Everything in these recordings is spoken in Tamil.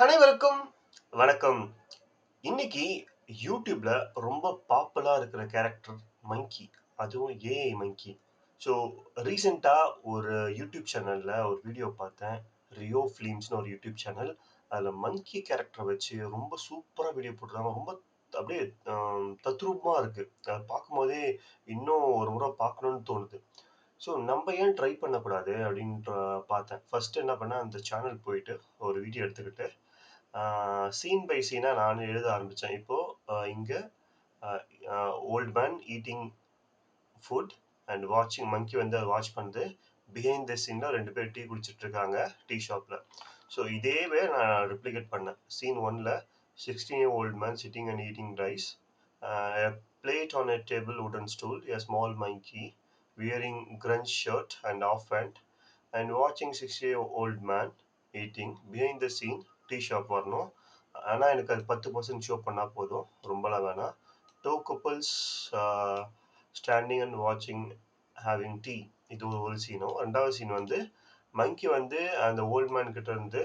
அனைவருக்கும் வணக்கம். இன்னைக்கு YouTubeல ரொம்ப பாப்புலரா இருக்கிற கேரக்டர் மங்கி. அதுவும் ஏஐ மங்கி. ஸோ ரீசென்ட்டா ஒரு யூடியூப் சேனல்ல ஒரு வீடியோ பார்த்தேன். ரியோ ஃபிலிம்ஸ்ன்னு ஒரு யூடியூப் சேனல். அதுல மங்கி கேரக்டர வச்சு ரொம்ப சூப்பரா வீடியோ போட்டிருக்காங்க. ரொம்ப அப்படியே அ தத்ரூபமா இருக்கு. பார்க்கும்போதே இன்னும் ஒரு முறை பார்க்கணும்னு தோணுது. ஸோ நம்ப ஏன் ட்ரை பண்ணக்கூடாது அப்படின்ட்டு பார்த்தேன். ஃபர்ஸ்ட் என்ன பண்ணேன், அந்த சேனல் போயிட்டு ஒரு வீடியோ எடுத்துக்கிட்டு சீன் பை சீனா நானே எழுத ஆரம்பிச்சேன். இப்போ இங்க uh uh old man eating food and வாட்சிங் மங்கி வந்து அத வாட்ச் பண்ணுது. பிஹைண்ட் த சீன்ல 2 பேர் டீ குடிச்சிட்டு இருக்காங்க, டீ ஷாப்ல. ஸோ இதேவே நான் ரெப்ளிகேட் பண்ணேன். சீன் 1ல 16 year old man sitting and eating rice. A plate on a table wooden stool, a small monkey wearing grunge shirt and off pant and watching 60-year-old man eating. Behind the scene tea shop வரணும். ஆனா எனக்கு அது 10% ஷோ பண்ணா போதும். ரொம்பலாம் வேணாம். 2 couples ஸ்டாண்டிங் அண்ட் வாட்சிங் ஹேவிங் டீ. இது ஒரு சீனும். 2வது சீன் வந்து மங்கி வந்து அந்த ஓல்ட் மேன் கிட்ட இருந்து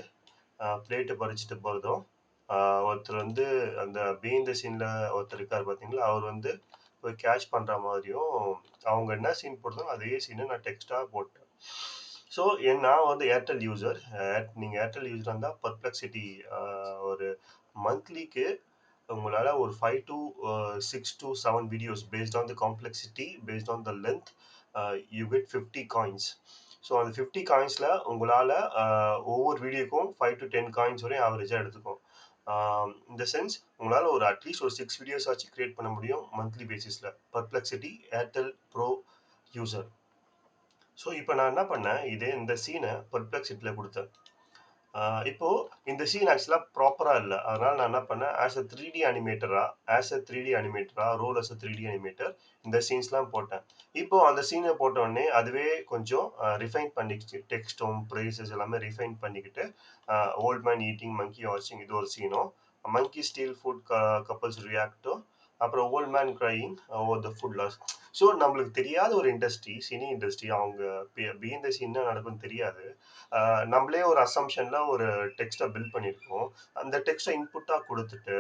பிளேட்ட பறிச்சுட்டு போறதும், ஒருத்தர் வந்து அந்த பிஹைண்ட் த சீன்ல ஒருத்தர் இருக்காரு பார்த்தீங்களா, அவர் வந்து போய் கேட்ச் பண்ற மாதிரியும், அவங்க என்ன சீன் போட்டாங்களோ அதே சீன நான் டெக்ஸ்ட்டா போட்டேன். ஸோ நான் வந்து ஏர்டெல் யூசர். நீங்க ஏர்டெல் யூசரா இருந்தா பெர்ப்ளெக்ஸிட்டி ஒரு மந்த்லிக்கு உங்களால ஒரு 5 to 6 to 7 videos based on the complexity, based on the length, you get 50 coins. So அந்த 50 காயின்ஸ்ல உங்களால ஒவ்வொரு வீடியோக்கும் 5 to 10 காயின்ஸ் வரையும் ஆவரேஜா எடுத்துக்கும். இந்த சென்ஸ் உங்களால ஒரு அட்லீஸ்ட் ஒரு 6 வீடியோஸ் ஆச்சு கிரியேட் பண்ண முடியும் மந்த்லி பேசிஸ்ல. Perplexity Airtel pro user. So இப்போ நான் என்ன பண்ணேன், இந்த சீனை பெர்ப்ளெக்ஸிட்டில கொடுத்தேன். இப்போ இந்த சீன் ஆக்சுவலா ப்ராப்பரா இல்ல. அதனால நான் என்ன பண்ணேன், ஆஸ் எ 3டி அனிமேட்டரா ரோல் அஸ் எ 3டி அனிமேட்டர் இந்த சீன்ஸ்லாம் போட்டேன். இப்போ அந்த சீன போட்ட உடனே அதுவே கொஞ்சம் ரிஃபைன் பண்ணிக்கிச்சு. டெக்ஸ்ட்டும், பிரேசஸ் எல்லாமே ரிஃபைன் பண்ணிக்கிட்டு, ஓல்ட் மேன் ஈட்டிங், மங்கி வாட்சிங் இது ஒரு சீனும், மங்கி ஸ்டீல் ஃபுட் கப்புள்ஸ் ரியாக்டும், அப்புறம் old man crying over the food loss. So நம்மளுக்கு தெரியாத ஒரு இண்டஸ்ட்ரி, சினி இண்டஸ்ட்ரி, அவங்க பிஹைண்ட் த சீன் என்ன நடக்கும்னு தெரியாது. நம்மளே ஒரு அசம்ஷன்ல ஒரு டெக்ஸ்ட்டை பில்ட் பண்ணியிருக்கோம். அந்த டெக்ஸ்ட்டை இன்புட்டா கொடுத்துட்டு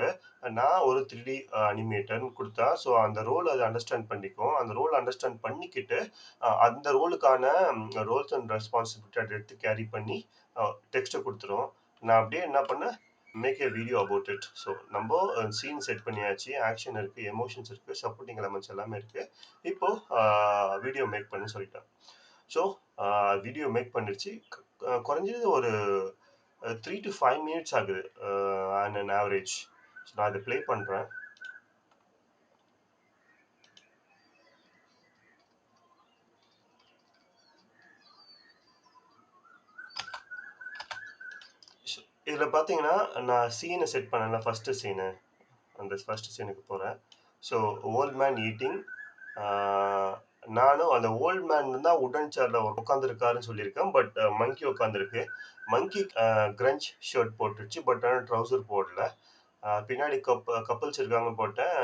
நான் ஒரு 3டி அனிமேட்டர்னு கொடுத்தா, ஸோ அந்த ரோல் அதை அண்டர்ஸ்டாண்ட் பண்ணிக்கும். அந்த ரோல் அண்டர்ஸ்டாண்ட் பண்ணிக்கிட்டு அந்த ரோலுக்கான ரோல்ஸ் அண்ட் ரெஸ்பான்சிபிலிட்டி அதை எடுத்து கேரி பண்ணி டெக்ஸ்ட்டை கொடுத்துரும். நான் அப்படியே என்ன பண்ணேன், make a video about it. So நம்ம சீன் செட் பண்ணியாச்சு, ஆக்ஷன் இருக்கு, எமோஷன்ஸ் இருக்கு, சப்போர்ட்டிங் எலமெண்ட்ஸ் எல்லாமே இருக்கு. இப்போ வீடியோ மேக் பண்ணு சொல்லிட்டேன். ஸோ வீடியோ மேக் பண்ணிருச்சு. குறைஞ்சது ஒரு 3 to 5 மினிட்ஸ் ஆகுது ஆன் அன் ஆவரேஜ். ஸோ நான் இதை ப்ளே பண்ணுறேன். இதில் பார்த்தீங்கன்னா நான் சீனை செட் பண்ணல, ஃபஸ்ட்டு சீனு. அந்த ஃபஸ்ட்டு சீனுக்கு போகிறேன். So volt man eating. நானும் அந்த ஓல்ட் மேன் தான் உடன் சேரில் உட்காந்துருக்காருன்னு சொல்லியிருக்கேன். பட் மங்கி உட்காந்துருக்கு. மங்கி கிரன்ச் ஷர்ட் போட்டுருச்சு, பட் ஆனால் ட்ரௌசர் போடல. பின்னாடி கப்புள்ஸ் இருக்காங்கன்னு போட்டேன்.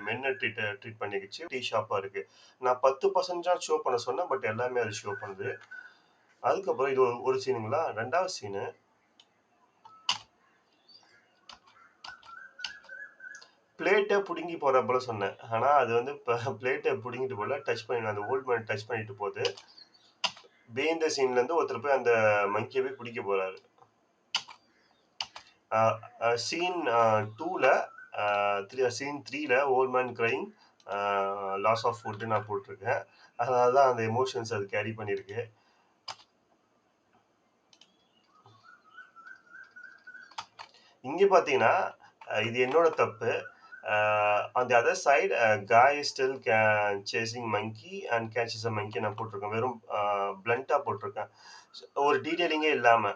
மென்னை ட்ரீட் பண்ணிக்கிச்சு. டீ ஷாப்பாக இருக்குது. நான் 10% ஷோ பண்ண சொன்னேன், பட் எல்லாமே அது ஷோ பண்ணுது. அதுக்கப்புறம் இது ஒரு சீனுங்களா. 2வது சீனு பிளேட்டை பிடுங்கி போகிற போல சொன்னேன். ஆனால் அது வந்து இப்போ பிளேட்டை பிடுங்கிட்டு போல, டச் பண்ணி அந்த ஓல்ட் மேன் டச் பண்ணிட்டு போகுது. பிஹைண்ட் த சீன்லேருந்து ஒருத்தர் போய் அந்த மங்கியை போய் பிடிக்க போகிறாரு. சீன் 2ல சீன் 3ல old man crying loss of food நான் போட்டிருக்கேன். அதனால தான் அந்த எமோஷன்ஸ் அது கேரி பண்ணியிருக்கு. இங்கே பார்த்தீங்கன்னா இது என்னோட தப்பு. on the other side guy is still chasing monkey and catches a monkey நான் போட்டிருக்கேன். வெறும் பிளண்டா போட்டிருக்கேன், ஒரு டீடைலிங்கே இல்லாம.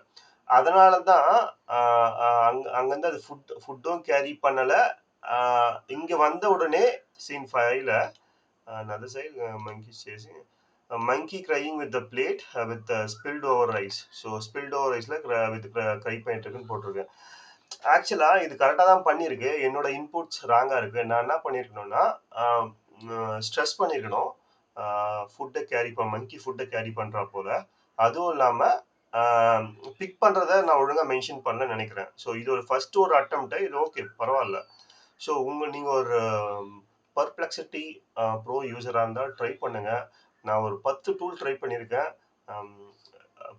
அதனால தான் அங்கேருந்து அது ஃபுட்டும் கேரி பண்ணல. இங்க வந்த உடனே scene 5ல another side monkey chasing monkey crying with the plate with spilled over rice. So spilled over riceல with cry பண்ணிட்டு இருக்குன்னு போட்டிருக்கேன். ஆக்சுவலா இது கரெக்டா தான் பண்ணியிருக்கு. என்னோட இன்புட்ஸ் ராங்கா இருக்கு. நான் என்ன பண்ணியிருக்கணும்னா ஸ்ட்ரெஸ் பண்ணியிருக்கணும். மங்கி ஃபுட்டை கேரி பண்றா போல. அதுவும் இல்லாம பிக் பண்றத நான் ஒழுங்கா மென்ஷன் பண்ணலன்னு நெனைக்கிறேன். ஸோ இது ஒரு ஃபர்ஸ்ட் ஒரு அட்டெம்ப்ட். இது ஓகே பரவால்ல. ஸோ நீங்க ஒரு பெர்ப்ளெக்ஸிட்டி ப்ரோ யூசரா இருந்தா ட்ரை பண்ணுங்க. நான் ஒரு 10 டூல் ட்ரை பண்ணியிருக்கேன். அம்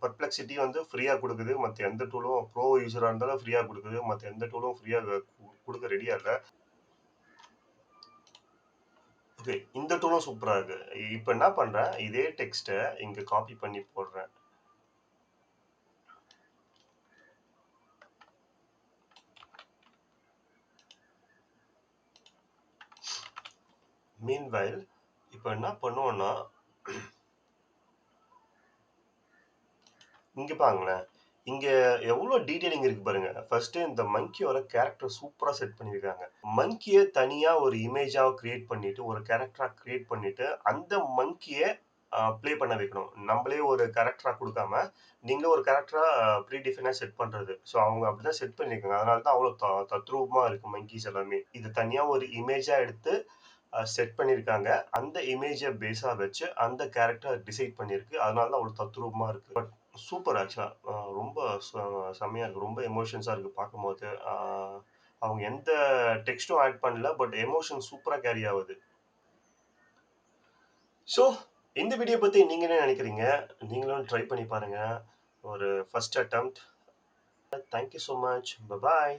பெர்ப்ளெக்ஸிட்டி வந்து ஃப்ரீயா குடுக்குது. மத்த எந்த டூலும் ப்ரோ யூசரா இருந்தாலும் ஃப்ரீயா குடுக்குது. மத்த எந்த டூலும் ஃப்ரீயா குடுக்க ரெடியா இல்ல. ஓகே. இந்த டூலும் சூப்பரா இருக்கு. இப்ப என்ன பண்றேன், இதே டெக்ஸ்ட்ட இங்க காப்பி பண்ணி போடுறேன். மீன்வைல் இப்ப என்ன பண்ணுவோம்னா, இங்க பாருங்களேன். இங்க எவ்ளோ டீட்டெயிலிங் இருக்கு பாருங்க. ஃபர்ஸ்ட்டு இந்த மங்கியோட கேரக்டர் சூப்பரா செட் பண்ணியிருக்காங்க. மங்கிய தனியா ஒரு இமேஜா கிரியேட் பண்ணிட்டு, ஒரு கேரக்டரா கிரியேட் பண்ணிட்டு, அந்த மங்கிய ப்ளே பண்ண வைக்கணும். நம்பளே ஒரு கேரக்டரா குடுக்காம, நீங்களே ஒரு கேரக்டரா ப்ரீ டிஃபைனா செட் பண்றது. ஸோ அவங்க அப்படிதான் செட் பண்ணியிருக்காங்க. அதனால தான் அவ்ளோ தத்ரூபமா இருக்கு மங்கீஸ் எல்லாமே. இது தனியா ஒரு இமேஜா எடுத்து செட் பண்ணியிருக்காங்க. அந்த இமேஜ பேஸா வச்சு அந்த கேரக்டர் டிசைட் பண்ணியிருக்கு. அதனால தான் அவ்ளோ தத்ரூபமா இருக்கு. பட் சூப்பர் ஆக்சுவலா. ரொம்ப செம்மையா இருக்கு. ரொம்ப எமோஷன்ஸா இருக்கு பார்க்கும்போது. அவங்க எந்த டெக்ஸ்ட்டும் ஆட் பண்ணல. பட் எமோஷன் சூப்பரா கேரி ஆவுது. ஸோ இந்த வீடியோ பத்தி நீங்க என்ன நினைக்கிறீங்க? நீங்களும் ட்ரை பண்ணி பாருங்க. ஒரு first attempt. Thank you so much. Bye.